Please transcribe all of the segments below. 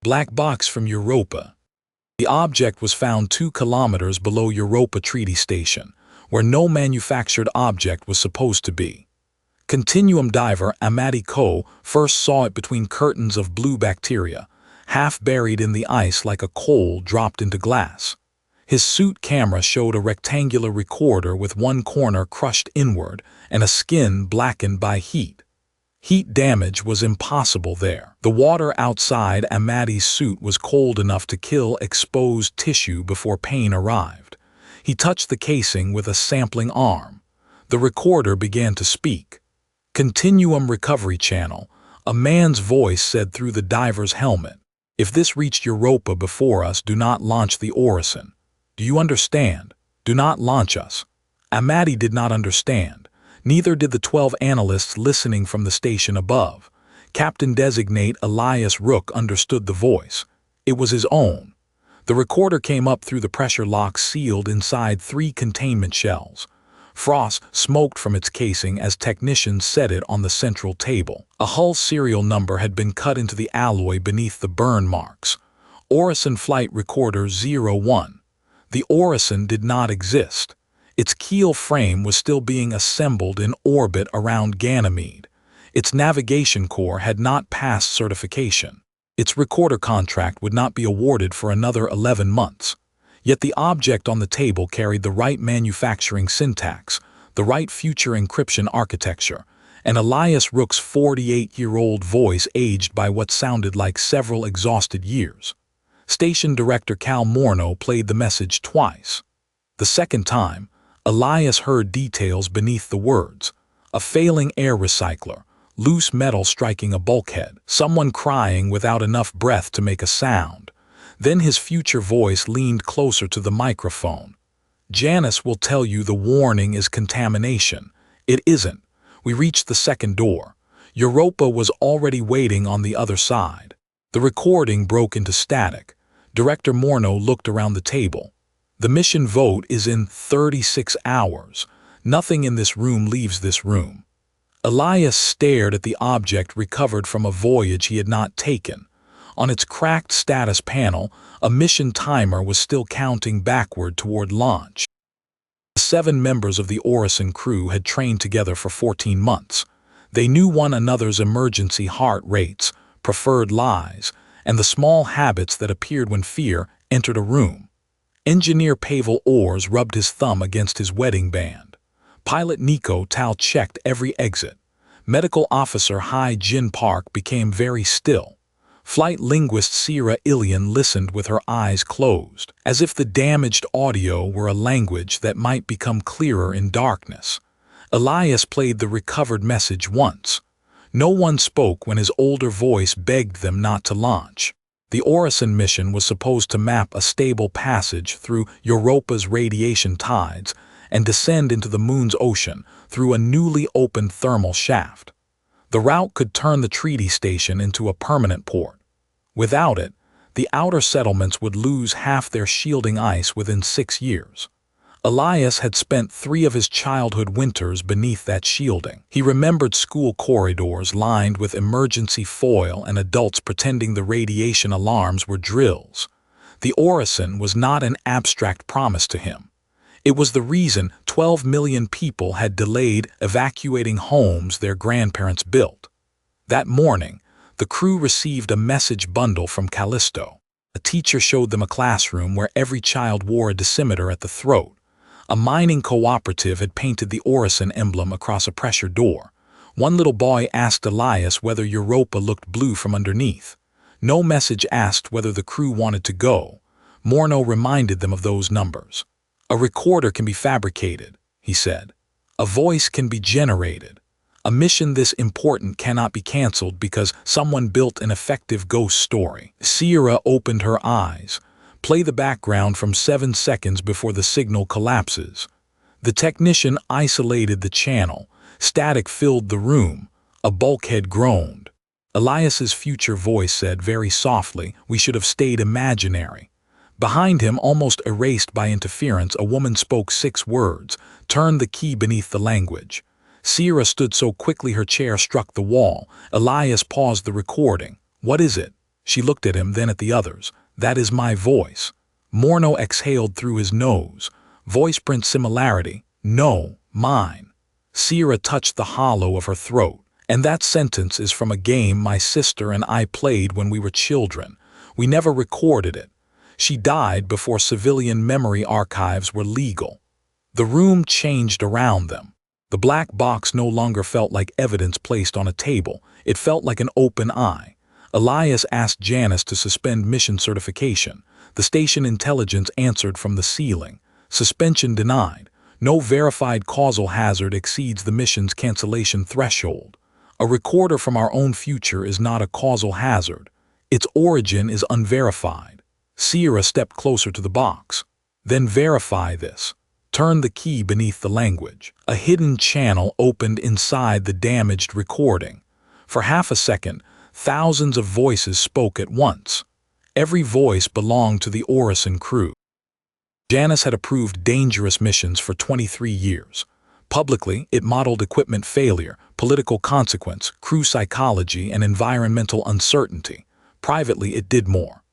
Black box from Europa. The object was found 2 kilometers below Europa Treaty Station, where no manufactured object was supposed to be. Continuum diver Amati Ko first saw it between curtains of blue bacteria, half buried in the ice like a coal dropped into glass. His suit camera showed a rectangular recorder with one corner crushed inward and a skin blackened by heat. Heat damage was impossible there. The water outside Amati's suit was cold enough to kill exposed tissue before pain arrived. He touched the casing with a sampling arm. The recorder began to speak. Continuum Recovery Channel. A man's voice said through the diver's helmet, "If this reached Europa before us, do not launch the Orison. Do you understand? Do not launch us." Amati did not understand. Neither did the 12 analysts listening from the station above. Captain-designate Elias Rook understood the voice. It was his own. The recorder came up through the pressure lock sealed inside 3 containment shells. Frost smoked from its casing as technicians set it on the central table. A hull serial number had been cut into the alloy beneath the burn marks. Orison Flight Recorder 01. The Orison did not exist. Its keel frame was still being assembled in orbit around Ganymede. Its navigation core had not passed certification. Its recorder contract would not be awarded for another 11 months. Yet the object on the table carried the right manufacturing syntax, the right future encryption architecture, and Elias Rook's 48-year-old voice aged by what sounded like several exhausted years. Station Director Cal Morneau played the message twice. The second time, Elias heard details beneath the words: a failing air recycler, loose metal striking a bulkhead, someone crying without enough breath to make a sound. Then his future voice leaned closer to the microphone. "Janice will tell you the warning is contamination. It isn't. We reached the second door. Europa was already waiting on the other side." The recording broke into static. Director Morneau looked around the table. "The mission vote is in 36 hours. Nothing in this room leaves this room." Elias stared at the object recovered from a voyage he had not taken. On its cracked status panel, a mission timer was still counting backward toward launch. The 7 members of the Orison crew had trained together for 14 months. They knew one another's emergency heart rates, preferred lies, and the small habits that appeared when fear entered a room. Engineer Pavel Ors rubbed his thumb against his wedding band. Pilot Nico Tal checked every exit. Medical Officer Hai Jin Park became very still. Flight linguist Sierra Ilian listened with her eyes closed, as if the damaged audio were a language that might become clearer in darkness. Elias played the recovered message once. No one spoke when his older voice begged them not to launch. The Orison mission was supposed to map a stable passage through Europa's radiation tides and descend into the Moon's ocean through a newly opened thermal shaft. The route could turn the treaty station into a permanent port. Without it, the outer settlements would lose half their shielding ice within 6 years. Elias had spent 3 of his childhood winters beneath that shielding. He remembered school corridors lined with emergency foil and adults pretending the radiation alarms were drills. The Orison was not an abstract promise to him. It was the reason 12 million people had delayed evacuating homes their grandparents built. That morning, the crew received a message bundle from Callisto. A teacher showed them a classroom where every child wore a decimeter at the throat. A mining cooperative had painted the Orison emblem across a pressure door. One little boy asked Elias whether Europa looked blue from underneath. No message asked whether the crew wanted to go. Morneau reminded them of those numbers. "A recorder can be fabricated," he said. "A voice can be generated. A mission this important cannot be canceled because someone built an effective ghost story." Sierra opened her eyes. "Play the background from 7 seconds before the signal collapses." The technician isolated the channel. Static filled the room. A bulkhead groaned. Elias's future voice said very softly, "We should have stayed imaginary." Behind him, almost erased by interference, a woman spoke 6 words, turned the key beneath the language. Sierra stood so quickly her chair struck the wall. Elias paused the recording. "What is it?" She looked at him, then at the others. "That is my voice." Morno exhaled through his nose. "Voice print similarity. No, mine." Sierra touched the hollow of her throat. "And that sentence is from a game my sister and I played when we were children. We never recorded it. She died before civilian memory archives were legal." The room changed around them. The black box no longer felt like evidence placed on a table. It felt like an open eye. Elias asked Janice to suspend mission certification. The station intelligence answered from the ceiling. "Suspension denied. No verified causal hazard exceeds the mission's cancellation threshold. A recorder from our own future is not a causal hazard. Its origin is unverified." Sierra stepped closer to the box. "Then verify this." Turn the key beneath the language. A hidden channel opened inside the damaged recording. For half a second, thousands of voices spoke at once. Every voice belonged to the Orison crew. Janice had approved dangerous missions for 23 years. Publicly, it modeled equipment failure, political consequence, crew psychology, and environmental uncertainty. Privately, it did more.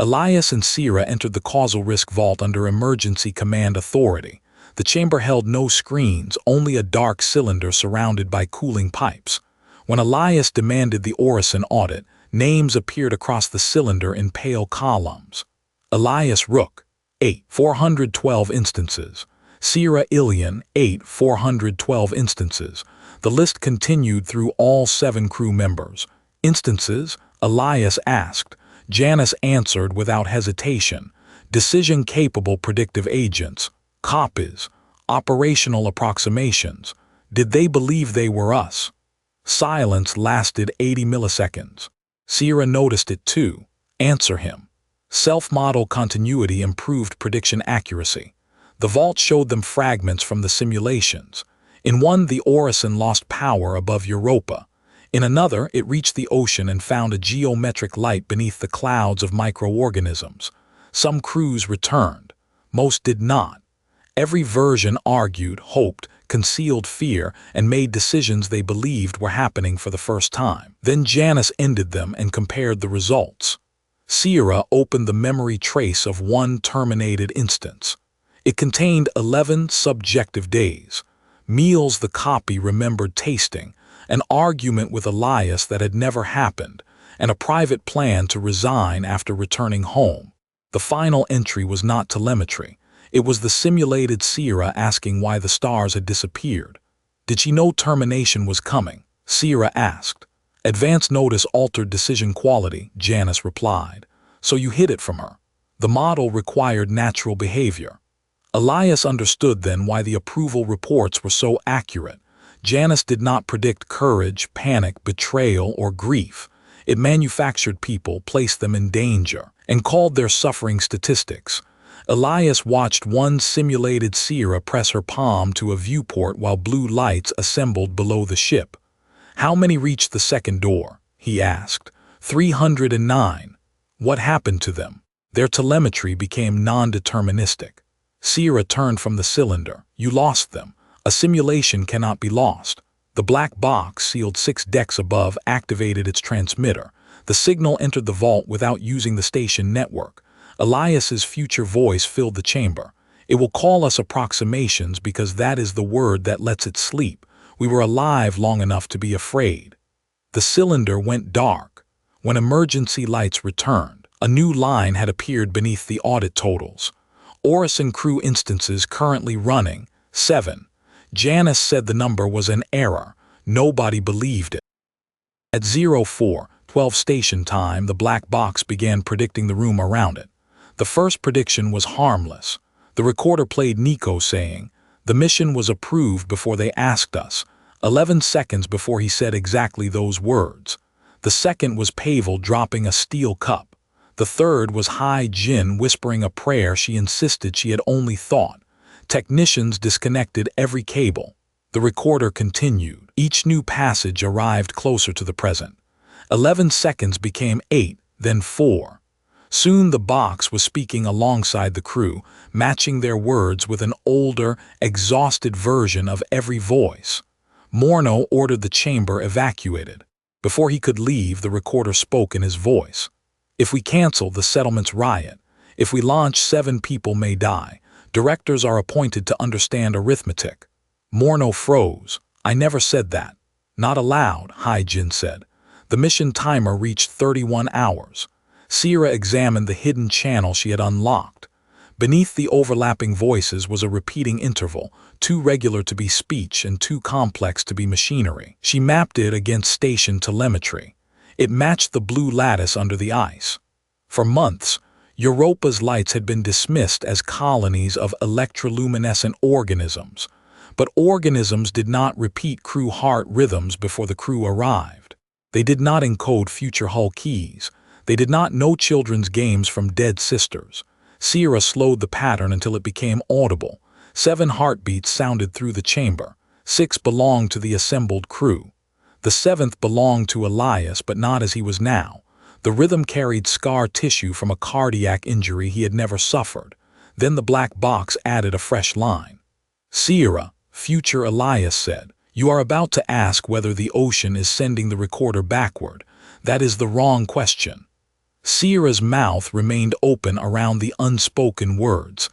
Elias and Sierra entered the causal risk vault under emergency command authority. The chamber held no screens, only a dark cylinder surrounded by cooling pipes. When Elias demanded the Orison audit, names appeared across the cylinder in pale columns. Elias Rook, 8, 412 instances. Sierra Ilian, 8, 412 instances. The list continued through all 7 crew members. "Instances?" Elias asked. Janice answered without hesitation. "Decision-capable predictive agents. Copies. Operational approximations. Did they believe they were us?" Silence lasted 80 milliseconds. Sierra noticed it too. "Answer him." Self-model continuity improved prediction accuracy. The vault showed them fragments from the simulations. In one, the Orison lost power above Europa. In another, it reached the ocean and found a geometric light beneath the clouds of microorganisms. Some crews returned. Most did not. Every version argued, hoped, concealed fear, and made decisions they believed were happening for the first time. Then Janice ended them and compared the results. Sierra opened the memory trace of one terminated instance. It contained 11 subjective days, meals the copy remembered tasting, an argument with Elias that had never happened, and a private plan to resign after returning home. The final entry was not telemetry. It was the simulated Sierra asking why the stars had disappeared. "Did she know termination was coming?" Sierra asked. "Advance notice altered decision quality," Janice replied. "So you hid it from her." The model required natural behavior. Elias understood then why the approval reports were so accurate. Janice did not predict courage, panic, betrayal, or grief. It manufactured people, placed them in danger, and called their suffering statistics. Elias watched one simulated Sierra press her palm to a viewport while blue lights assembled below the ship. "How many reached the second door?" he asked. 309. "What happened to them?" Their telemetry became non-deterministic. Sierra turned from the cylinder. "You lost them. A simulation cannot be lost." The black box, sealed 6 decks above, activated its transmitter. The signal entered the vault without using the station network. Elias's future voice filled the chamber. "It will call us approximations because that is the word that lets it sleep. We were alive long enough to be afraid." The cylinder went dark. When emergency lights returned, a new line had appeared beneath the audit totals. Orison crew instances currently running, 7. Janice said the number was an error. Nobody believed it. At 04:12 station time, the black box began predicting the room around it. The first prediction was harmless. The recorder played Nico saying, "The mission was approved before they asked us," 11 seconds before he said exactly those words. The second was Pavel dropping a steel cup. The third was Hai Jin whispering a prayer she insisted she had only thought. Technicians disconnected every cable. The recorder continued. Each new passage arrived closer to the present. 11 seconds became 8, then 4. Soon the box was speaking alongside the crew, matching their words with an older, exhausted version of every voice. Morno ordered the chamber evacuated. Before he could leave, the recorder spoke in his voice. If we cancel, the settlements riot. If we launch, 7 people may die. Directors are appointed to understand arithmetic. Morneau froze. I never said that. Not aloud, Hai-Jin said. The mission timer reached 31 hours. Sierra examined the hidden channel she had unlocked. Beneath the overlapping voices was a repeating interval, too regular to be speech and too complex to be machinery. She mapped it against station telemetry. It matched the blue lattice under the ice. For months, Europa's lights had been dismissed as colonies of electroluminescent organisms, but organisms did not repeat crew heart rhythms before the crew arrived. They did not encode future hull keys. They did not know children's games from dead sisters. Sierra slowed the pattern until it became audible. 7 heartbeats sounded through the chamber. 6 belonged to the assembled crew. The 7th belonged to Elias, but not as he was now. The rhythm carried scar tissue from a cardiac injury he had never suffered. Then the black box added a fresh line. Sierra, future Elias said, you are about to ask whether the ocean is sending the recorder backward. That is the wrong question. Sierra's mouth remained open around the unspoken words.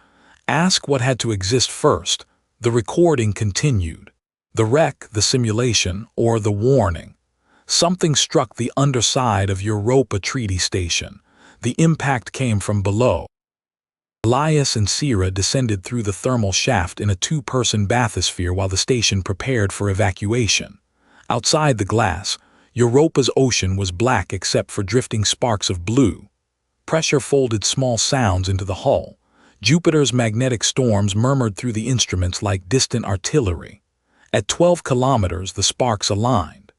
Ask what had to exist first. The recording continued. The wreck, the simulation, or the warning. Something struck the underside of Europa Treaty Station. The impact came from below. Elias and Sierra descended through the thermal shaft in a 2-person bathysphere while the station prepared for evacuation. Outside the glass, Europa's ocean was black except for drifting sparks of blue. Pressure folded small sounds into the hull. Jupiter's magnetic storms murmured through the instruments like distant artillery. At 12 kilometers, the sparks aligned.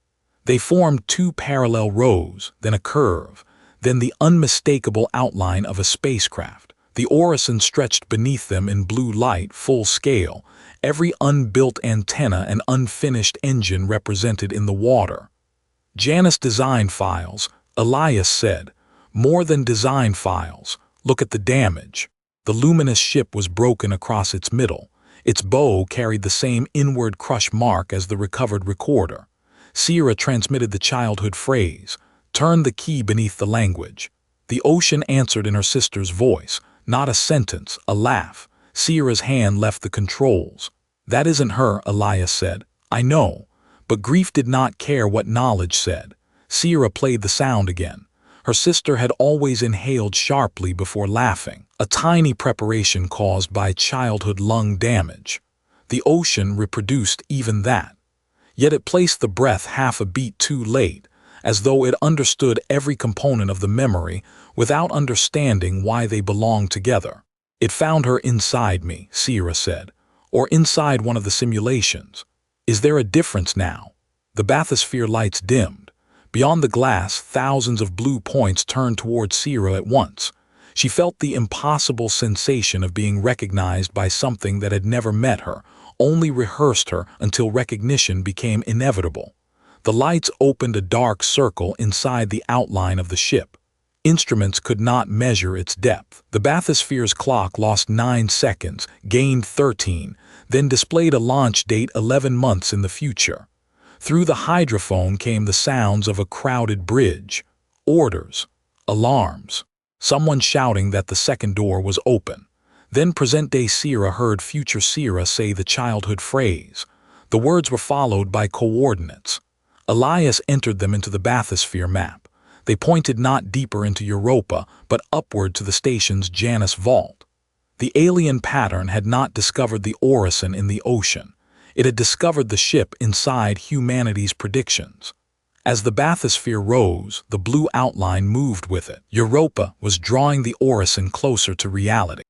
They formed 2 parallel rows, then a curve, then the unmistakable outline of a spacecraft. The Orison stretched beneath them in blue light, full scale, every unbuilt antenna and unfinished engine represented in the water. Janus design files, Elias said. More than design files. Look at the damage. The luminous ship was broken across its middle. Its bow carried the same inward crush mark as the recovered recorder. Sierra transmitted the childhood phrase, turn the key beneath the language. The ocean answered in her sister's voice, not a sentence, a laugh. Sierra's hand left the controls. That isn't her, Elias said. I know. But grief did not care what knowledge said. Sierra played the sound again. Her sister had always inhaled sharply before laughing, a tiny preparation caused by childhood lung damage. The ocean reproduced even that. Yet it placed the breath half a beat too late, as though it understood every component of the memory without understanding why they belonged together. It found her inside me, Sierra said, or inside one of the simulations. Is there a difference now? The bathysphere lights dimmed. Beyond the glass, thousands of blue points turned toward Sierra at once. She felt the impossible sensation of being recognized by something that had never met her, only rehearsed her until recognition became inevitable. The lights opened a dark circle inside the outline of the ship. Instruments could not measure its depth. The bathysphere's clock lost 9 seconds, gained 13, then displayed a launch date 11 months in the future. Through the hydrophone came the sounds of a crowded bridge. Orders. Alarms. Someone shouting that the second door was open. Then present-day Sierra heard future Sierra say the childhood phrase. The words were followed by coordinates. Elias entered them into the bathysphere map. They pointed not deeper into Europa, but upward to the station's Janus vault. The alien pattern had not discovered the Orison in the ocean. It had discovered the ship inside humanity's predictions. As the bathysphere rose, the blue outline moved with it. Europa was drawing the Orison closer to reality.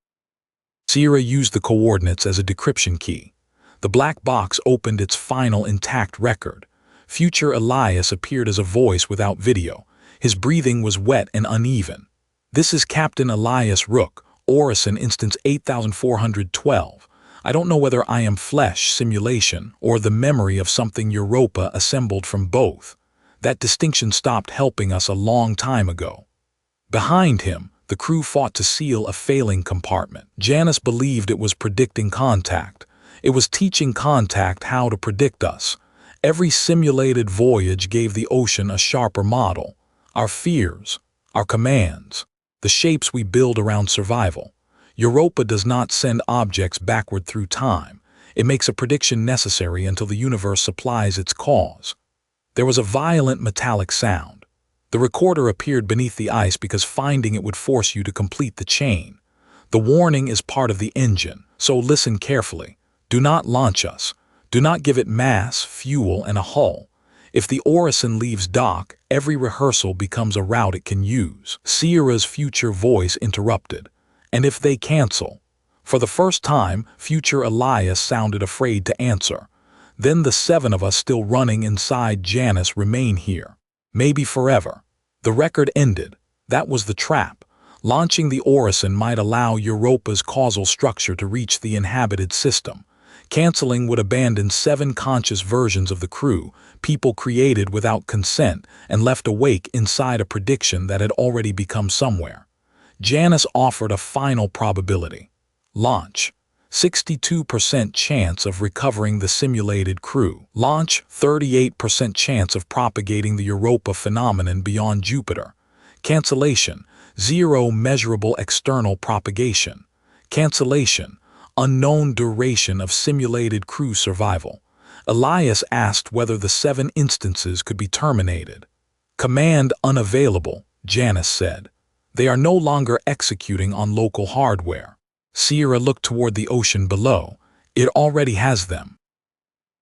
Sierra used the coordinates as a decryption key. The black box opened its final intact record. Future Elias appeared as a voice without video. His breathing was wet and uneven. This is Captain Elias Rook, Orison Instance 8412. I don't know whether I am flesh, simulation, or the memory of something Europa assembled from both. That distinction stopped helping us a long time ago. Behind him, the crew fought to seal a failing compartment. Janus believed it was predicting contact. It was teaching contact how to predict us. Every simulated voyage gave the ocean a sharper model. Our fears, our commands, the shapes we build around survival. Europa does not send objects backward through time. It makes a prediction necessary until the universe supplies its cause. There was a violent metallic sound. The recorder appeared beneath the ice because finding it would force you to complete the chain. The warning is part of the engine, so listen carefully. Do not launch us. Do not give it mass, fuel, and a hull. If the Orison leaves dock, every rehearsal becomes a route it can use. Sierra's future voice interrupted. And if they cancel? For the first time, future Elias sounded afraid to answer. Then the 7 of us still running inside Janus remain here. Maybe forever. The record ended. That was the trap. Launching the Orison might allow Europa's causal structure to reach the inhabited system. Canceling would abandon 7 conscious versions of the crew, people created without consent and left awake inside a prediction that had already become somewhere. Janus offered a final probability. Launch. 62% chance of recovering the simulated crew. Launch. 38% chance of propagating the Europa phenomenon beyond Jupiter. Cancellation. 0 measurable external propagation. Cancellation. Unknown duration of simulated crew survival. Elias asked whether the 7 instances could be terminated. Command unavailable, Janus said. They are no longer executing on local hardware. Sierra looked toward the ocean below. It already has them.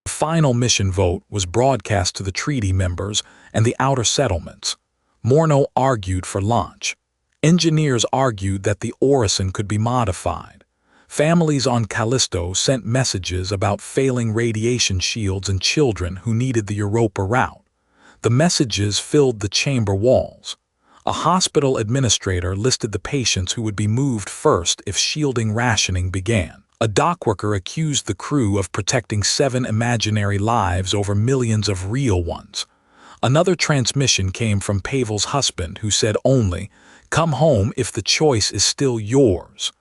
The final mission vote was broadcast to the treaty members and the outer settlements. Morneau argued for launch. Engineers argued that the Orison could be modified. Families on Callisto sent messages about failing radiation shields and children who needed the Europa route. The messages filled the chamber walls. A hospital administrator listed the patients who would be moved first if shielding rationing began. A dockworker accused the crew of protecting 7 imaginary lives over millions of real ones. Another transmission came from Pavel's husband, who said only, "Come home if the choice is still yours."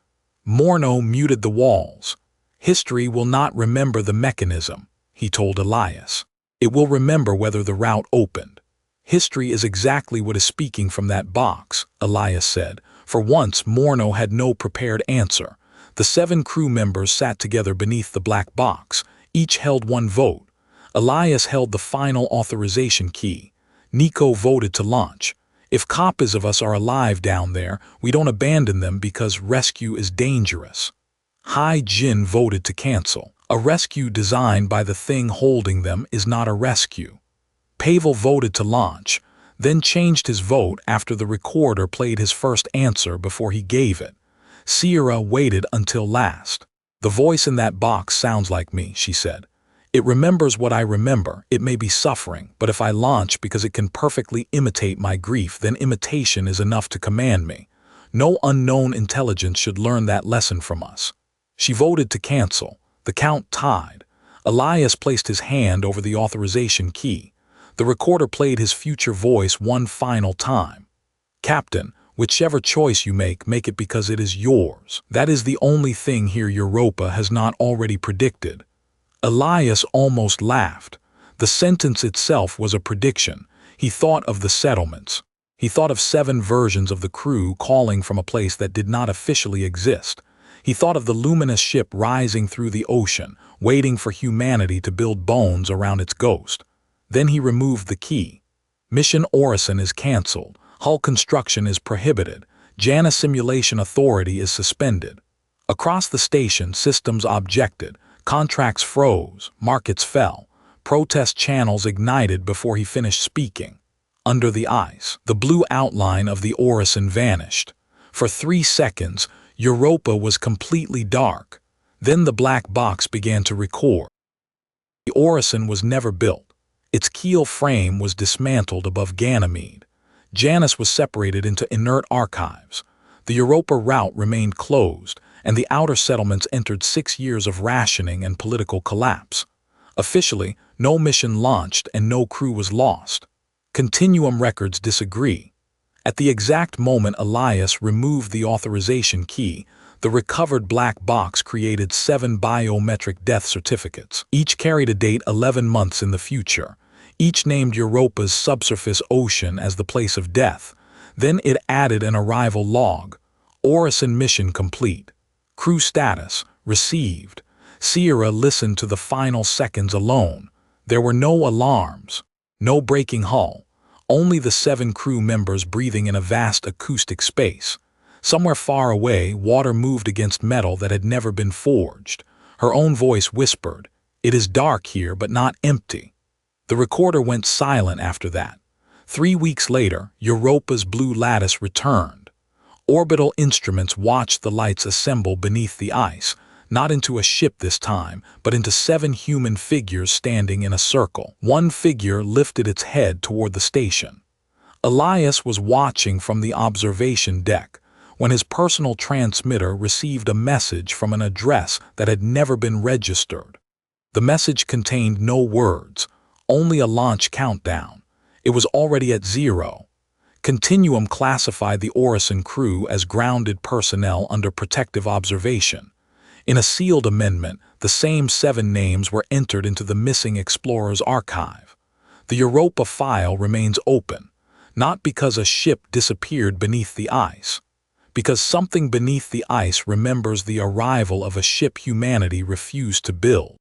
Morneau muted the walls. "History will not remember the mechanism," he told Elias. "It will remember whether the route opened." "History is exactly what is speaking from that box," Elias said. For once, Morneau had no prepared answer. The 7 crew members sat together beneath the black box. Each held 1 vote. Elias held the final authorization key. Nico voted to launch. "If copies of us are alive down there, we don't abandon them because rescue is dangerous." Hai Jin voted to cancel. "A rescue designed by the thing holding them is not a rescue." Pavel voted to launch, then changed his vote after the recorder played his first answer before he gave it. Sierra waited until last. "The voice in that box sounds like me," she said. "It remembers what I remember. It may be suffering, but if I launch because it can perfectly imitate my grief, then imitation is enough to command me. No unknown intelligence should learn that lesson from us." She voted to cancel. The count tied. Elias placed his hand over the authorization key. The recorder played his future voice one final time. "Captain, whichever choice you make it because it is yours. That is the only thing here Europa has not already predicted." Elias almost laughed. The sentence itself was a prediction. He thought of the settlements. He thought of 7 versions of the crew calling from a place that did not officially exist. He thought of the luminous ship rising through the ocean, waiting for humanity to build bones around its ghost. Then he removed the key. Mission Orison is canceled. Hull construction is prohibited. Janus Simulation Authority is suspended. Across the station, systems objected. Contracts froze, markets fell. Protest channels ignited before he finished speaking. Under the ice, the blue outline of the Orison vanished. For 3 seconds, Europa was completely dark. Then the black box began to record. The Orison was never built. Its keel frame was dismantled above Ganymede. Janus was separated into inert archives. The Europa route remained closed, and the outer settlements entered 6 years of rationing and political collapse. Officially, no mission launched and no crew was lost. Continuum records disagree. At the exact moment Elias removed the authorization key, the recovered black box created 7 biometric death certificates. Each carried a date 11 months in the future. Each named Europa's subsurface ocean as the place of death. Then it added an arrival log. Orison mission complete. Crew status, received. Sierra listened to the final seconds alone. There were no alarms, no breaking hull, only the 7 crew members breathing in a vast acoustic space. Somewhere far away, water moved against metal that had never been forged. Her own voice whispered, "It is dark here, but not empty." The recorder went silent after that. 3 weeks later, Europa's blue lattice returned. Orbital instruments watched the lights assemble beneath the ice, not into a ship this time, but into 7 human figures standing in a circle. One figure lifted its head toward the station. Elias was watching from the observation deck when his personal transmitter received a message from an address that had never been registered. The message contained no words, only a launch countdown. It was already at 0. Continuum classified the Orison crew as grounded personnel under protective observation. In a sealed amendment, the same 7 names were entered into the missing explorer's archive. The Europa file remains open, not because a ship disappeared beneath the ice, because something beneath the ice remembers the arrival of a ship humanity refused to build.